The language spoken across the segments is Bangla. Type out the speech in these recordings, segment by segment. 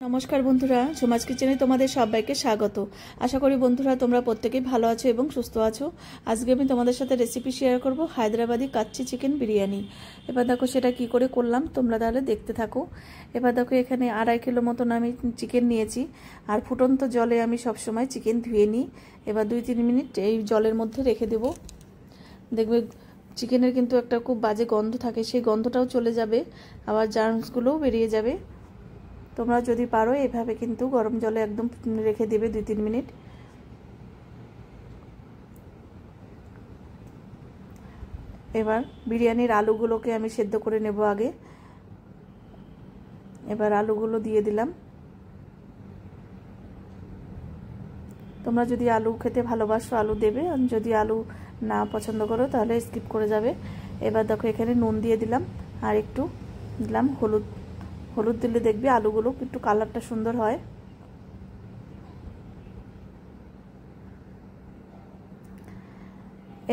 নমস্কার বন্ধুরা, ঝুমাস কিচেনে তোমাদের সবাইকে স্বাগত। আশা করি বন্ধুরা তোমরা প্রত্যেকেই ভালো আছো এবং সুস্থ আছো। আজকে আমি তোমাদের সাথে রেসিপি শেয়ার করব হায়দ্রাবাদি কাচ্চি চিকেন বিরিয়ানি। এবার দেখো সেটা কি করে করলাম, তোমরা তাহলে দেখতে থাকো। এবার দেখো এখানে 2.5 কিলো মতন আমি চিকেন নিয়েছি, আর ফুটন্ত জলে আমি সবসময় চিকেন ধুয়ে নিই। এবার 2-3 মিনিট এই জলের মধ্যে রেখে দেবো। দেখবে চিকেনের কিন্তু একটা খুব বাজে গন্ধ থাকে, সেই গন্ধটাও চলে যাবে, আবার জার্মসগুলোও বেরিয়ে যাবে। তোমরা যদি পারো এভাবে কিন্তু গরম জলে একদম রেখে দিবে 2-3 মিনিট। এবার বিরিয়ানির আলুগুলোকে আমি সেদ্ধ করে নেব আগে। এবার আলুগুলো দিয়ে দিলাম। তোমরা যদি আলু খেতে ভালোবাসো আলু দেবে, আর যদি আলু না পছন্দ করো তাহলে স্কিপ করে যাবে। এবার দেখো এখানে নুন দিয়ে দিলাম, আর একটু দিলাম হলুদ। হলুদ দিলে দেখবে আলুগুলো একটু কালারটা সুন্দর হয়।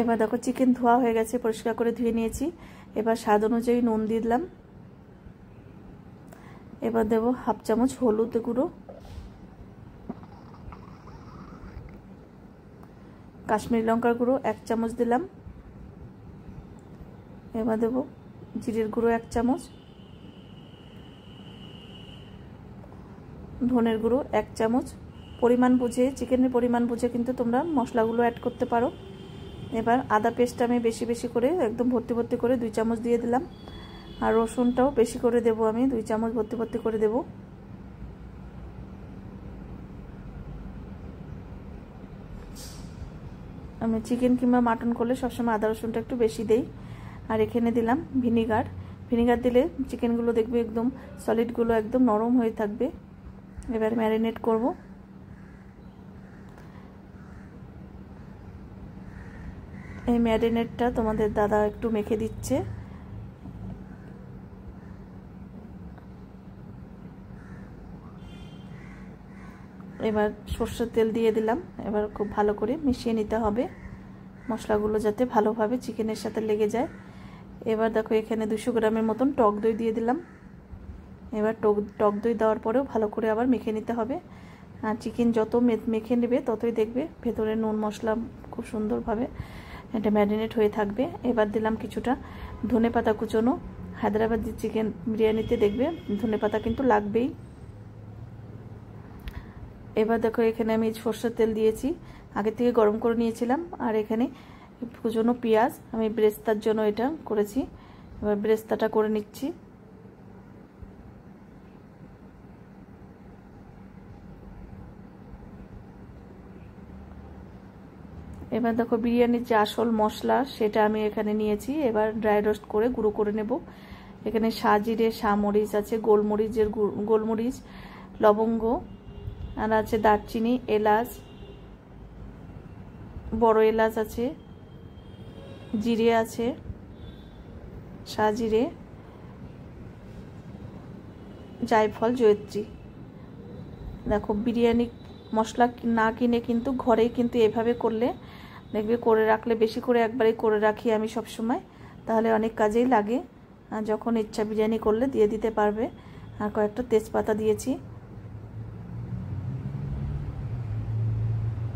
এবার দেখো চিকেন ধোয়া হয়ে গেছে, পরিষ্কার করে ধুয়ে নিয়েছি। এবার স্বাদ অনুযায়ী নুন দিয়ে দিলাম। এবার দেব 1/2 চামচ হলুদ গুঁড়ো, কাশ্মীরি লঙ্কার গুঁড়ো 1 চামচ দিলাম। এবার দেব জিরের গুঁড়ো 1 চামচ, ধনের গুঁড়ো 1 চামচ। পরিমাণ বুঝে, চিকেনের পরিমাণ বুঝে কিন্তু তোমরা মশলাগুলো অ্যাড করতে পারো। এবার আদা পেস্ট আমি বেশি বেশি করে একদম ভর্তি ভর্তি করে 2 চামচ দিয়ে দিলাম, আর রসুনটাও বেশি করে দেব, আমি 2 চামচ ভর্তি ভর্তি করে দেব। আমি চিকেন কিংবা মাটন করলে সবসময় আদা রসুনটা একটু বেশি দেই। আর এখানে দিলাম ভিনিগার। ভিনিগার দিলে চিকেনগুলো দেখবে একদম সলিডগুলো একদম নরম হয়ে থাকবে। এবার ম্যারিনেট করব। এই ম্যারিনেটটা তোমাদের দাদা একটু মেখে দিচ্ছে। এবার সরষের তেল দিয়ে দিলাম। এবার খুব ভালো করে মিশিয়ে নিতে হবে মশলাগুলো, যাতে ভালোভাবে চিকেনের সাথে লেগে যায়। এবার দেখো এখানে 200 গ্রামের মতন টক দই দিয়ে দিলাম। এবার টক দই দেওয়ার পরেও ভালো করে আবার মেখে নিতে হবে। আর চিকেন যত মেখে নেবে ততই দেখবে ভেতরে নুন মশলা খুব সুন্দরভাবে এটা ম্যারিনেট হয়ে থাকবে। এবার দিলাম কিছুটা ধনেপাতা কুচোনো। হায়দ্রাবাদি চিকেন বিরিয়ানিতে দেখবে ধনেপাতা কিন্তু লাগবেই। এবার দেখো এখানে আমি সরষের তেল দিয়েছি, আগে থেকে গরম করে নিয়েছিলাম। আর এখানে কুচোনো পেঁয়াজ, আমি ব্রেস্তার জন্য এটা করেছি। এবার ব্রেস্তাটা করে নিচ্ছি। এবার দেখো বিরিয়ানির যে আসল মশলা সেটা আমি এখানে নিয়েছি। এবার ড্রাই রোস্ট করে গুঁড়ো করে নেব। এখানে সাজিরে মরিচ আছে, গোলমরিচ, লবঙ্গ, আর আছে দারচিনি, এলাচ, বড় এলাচ আছে, জিরে আছে, সাজিরে, জায়ফল, জয়িত্রী। দেখো বিরিয়ানি মশলা না কিনে কিন্তু ঘরেই কিন্তু এভাবে করলে দেখবে, করে রাখলে, বেশি করে একবারেই করে রাখি আমি সব সময়, তাহলে অনেক কাজেই লাগে। আর যখন ইচ্ছা বিরিয়ানি করলে দিয়ে দিতে পারবে। আর কয়েকটা তেজপাতা দিয়েছি।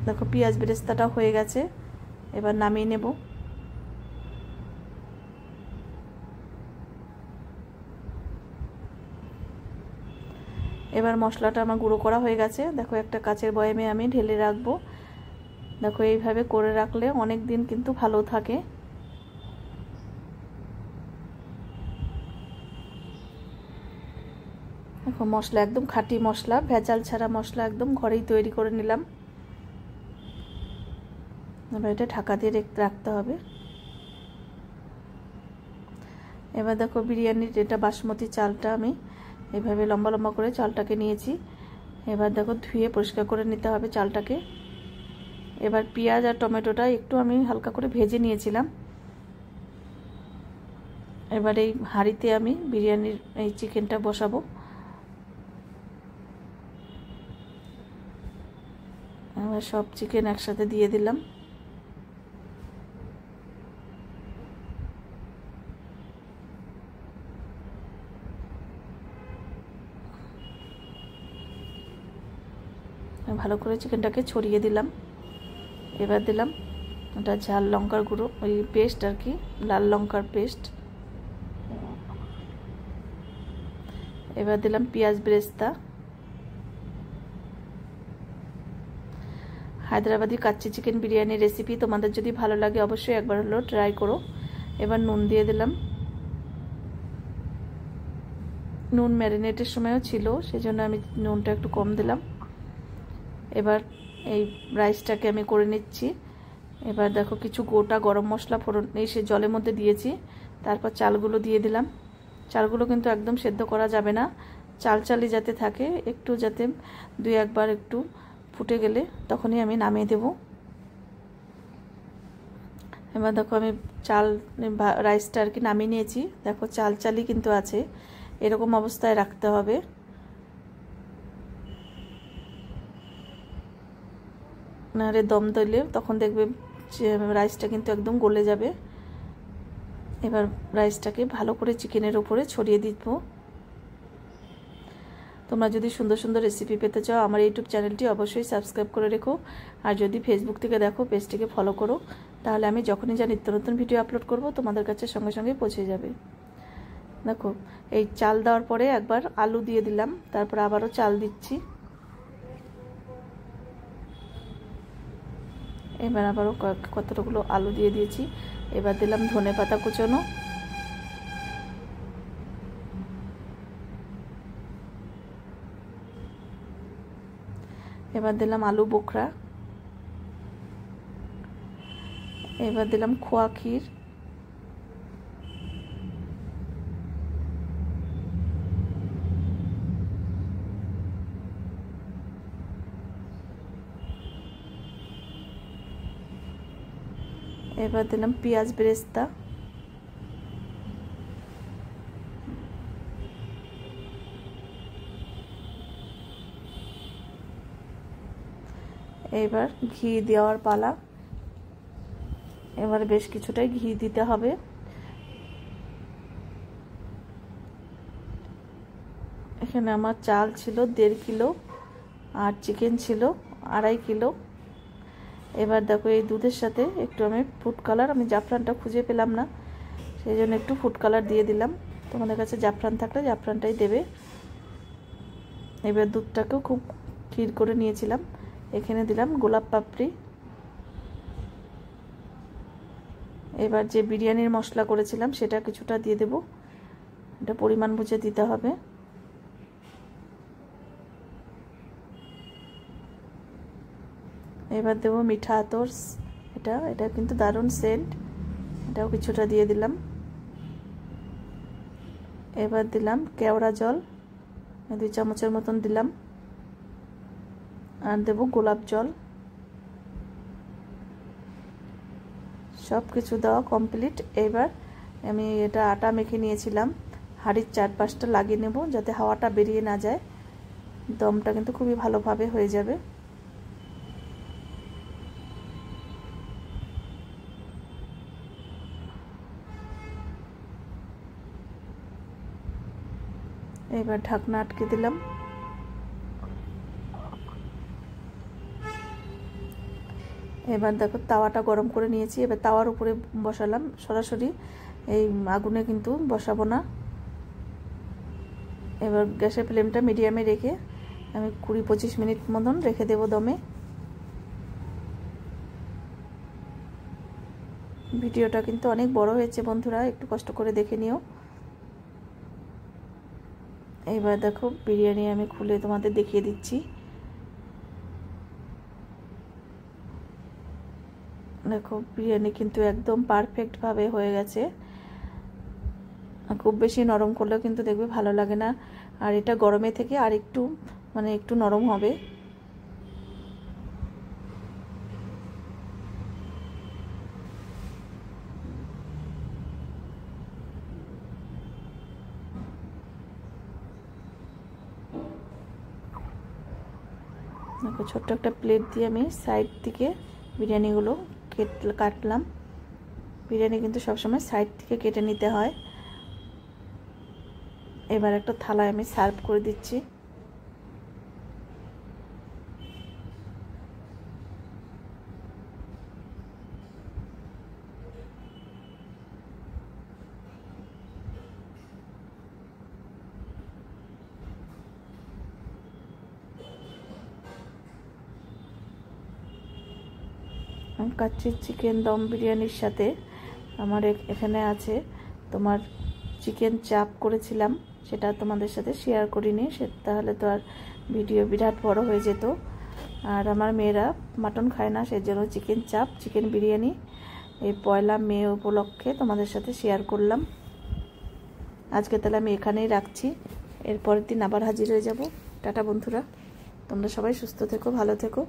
দেখো পেঁয়াজ বেরেস্তাটা হয়ে গেছে, এবার নামিয়ে নেব। এবার মশলাটা আমার গুঁড়ো করা হয়ে গেছে। দেখো একটা কাচের বয়ামে আমি ঢেলে রাখবো। দেখো এইভাবে করে রাখলে অনেক দিন কিন্তু ভালো থাকে। দেখো মশলা একদম খাঁটি মশলা, ভেজাল ছাড়া মশলা, একদম ঘরেই তৈরি করে নিলাম। এবার এটা ঢাকা দিয়ে রাখতে হবে। এবার দেখো বিরিয়ানির এটা বাসমতি চালটা আমি এভাবে লম্বা লম্বা করে চালটাকে নিয়েছি। এবার দেখো ধুয়ে পরিষ্কার করে নিতে হবে চালটাকে। এবার পেঁয়াজ আর টমেটোটা একটু আমি হালকা করে ভেজে নিয়েছিলাম। এবার এই হাঁড়িতে আমি বিরিয়ানির এই চিকেনটা বসাবো। এবার সব চিকেন একসাথে দিয়ে দিলাম। ভালো করে চিকেনটাকে ছড়িয়ে দিলাম। এবার দিলাম ওটা ঝাল লঙ্কার গুঁড়ো, ওই পেস্ট আর কি, লাল লঙ্কার পেস্ট। এবার দিলাম পেঁয়াজ বেরেস্তা। হায়দ্রাবাদি কাচ্চি চিকেন বিরিয়ানি রেসিপি তোমাদের যদি ভালো লাগে অবশ্যই একবার হলেও ট্রাই করো। এবার নুন দিয়ে দিলাম। নুন ম্যারিনেটের সময়ও ছিল, সেজন্য আমি নুনটা একটু কম দিলাম। এবার এই রাইসটাকে আমি করে নিচ্ছি। এবার দেখো কিছু গোটা গরম মশলা ফোড়ন এই সে জলের মধ্যে দিয়েছি। তারপর চালগুলো দিয়ে দিলাম। চালগুলো কিন্তু একদম সেদ্ধ করা যাবে না, চাল চালই যাতে থাকে, একটু যাতে দুই একবার একটু ফুটে গেলে তখনই আমি নামিয়ে দেব। এবার দেখো আমি চাল রাইসটা আর কি নামিয়ে নিয়েছি। দেখো চাল চালই কিন্তু আছে, এরকম অবস্থায় রাখতে হবে। নাহলে দম দিলে তখন দেখবে যে রাইসটা কিন্তু একদম গলে যাবে। এবার রাইসটাকে ভালো করে চিকেনের উপরে ছড়িয়ে দিব। তোমরা যদি সুন্দর সুন্দর রেসিপি পেতে চাও আমার ইউটিউব চ্যানেলটি অবশ্যই সাবস্ক্রাইব করে রেখো। আর যদি ফেসবুক থেকে দেখো পেজটিকে ফলো করো, তাহলে আমি যখনই যা নিত্য নতুন ভিডিও আপলোড করব তোমাদের কাছে সঙ্গে সঙ্গে পৌঁছে যাবে। দেখো এই চাল দেওয়ার পরে একবার আলু দিয়ে দিলাম, তারপর আবারও চাল দিচ্ছি। এবার আবারও কতগুলো আলু দিয়ে দিয়েছি। এবার দিলাম ধনেপাতা কুচনো। এবার দিলাম আলু বোখরা। এবার দিলাম খোয়া ক্ষীর। এবার দিলাম পেঁয়াজ বেরেস্তা। এবার ঘি দেওয়ার পালা। এবার বেশ কিছুটাই ঘি দিতে হবে। এখানে আমার চাল ছিল 1.5 কিলো আর চিকেন ছিল 2.5 কিলো। এবার দেখো এই দুধের সাথে একটু আমি ফুড কালার, আমি জাফরানটা খুঁজে পেলাম না, সেই জন্য একটু ফুড কালার দিয়ে দিলাম। তোমাদের কাছে জাফরান থাকলে জাফরানটাই দেবে। এবার দুধটাকেও খুব ক্ষীর করে নিয়েছিলাম। এখানে দিলাম গোলাপ পাপড়ি। এবার যে বিরিয়ানির মশলা করেছিলাম সেটা কিছুটা দিয়ে দেব, এটা পরিমাণ বুঝে দিতে হবে। এবার দেবো মিঠা আতর, এটা কিন্তু দারুণ সেন্ট, এটাও কিছুটা দিয়ে দিলাম। এবার দিলাম কেওড়া জল, 2 চামচের মতন দিলাম। আর দেব গোলাপ জল। সব কিছু দেওয়া কমপ্লিট। এবার আমি এটা আটা মেখে নিয়েছিলাম, হাঁড়ির চারপাশটা লাগিয়ে নেব যাতে হাওয়াটা বেরিয়ে না যায়। দমটা কিন্তু খুবই ভালোভাবে হয়ে যাবে। এবার ঢাকনা আটকে দিলাম। এবার দেখো তাওয়াটা গরম করে নিয়েছি। এবার তাওয়ার উপরে বসালাম, সরাসরি এই আগুনে কিন্তু বসাবো না। এবার গ্যাসের ফ্লেমটা মিডিয়ামে রেখে আমি 20-25 মিনিট মতন রেখে দেব দমে। ভিডিওটা কিন্তু অনেক বড় হয়েছে বন্ধুরা, একটু কষ্ট করে দেখে নিও। এইবার দেখো বিরিয়ানি আমি খুলে তোমাদের দেখিয়ে দিচ্ছি। দেখো বিরিয়ানি কিন্তু একদম পারফেক্ট ভাবে হয়ে গেছে। খুব বেশি নরম করলেও কিন্তু দেখবে ভালো লাগে না, আর এটা গরমে থেকে আর একটু একটু নরম হবে। দেখো ছোট্ট একটা প্লেট দিয়ে আমি সাইড থেকে বিরিয়ানিগুলো কাটলাম। বিরিয়ানি কিন্তু সবসময় সাইড থেকে কেটে নিতে হয়। এবার একটা থালায় আমি সার্ভ করে দিচ্ছি। কাচ্চি চিকেন দম বিরিয়ানির সাথে আমার এখানে আছে তোমার চিকেন চাপ করেছিলাম, সেটা তোমাদের সাথে শেয়ার করিনি, তাহলে তো আর ভিডিও বিরাট বড় হয়ে যেত। আর আমার মেয়েরা মাটন খায় না, সেজন্য চিকেন চাপ চিকেন বিরিয়ানি এই পয়লা মে উপলক্ষে তোমাদের সাথে শেয়ার করলাম। আজকে তাহলে আমি এখানেই রাখছি, এরপরের দিন আবার হাজির হয়ে যাব। টাটা বন্ধুরা, তোমরা সবাই সুস্থ থেকো, ভালো থেকো।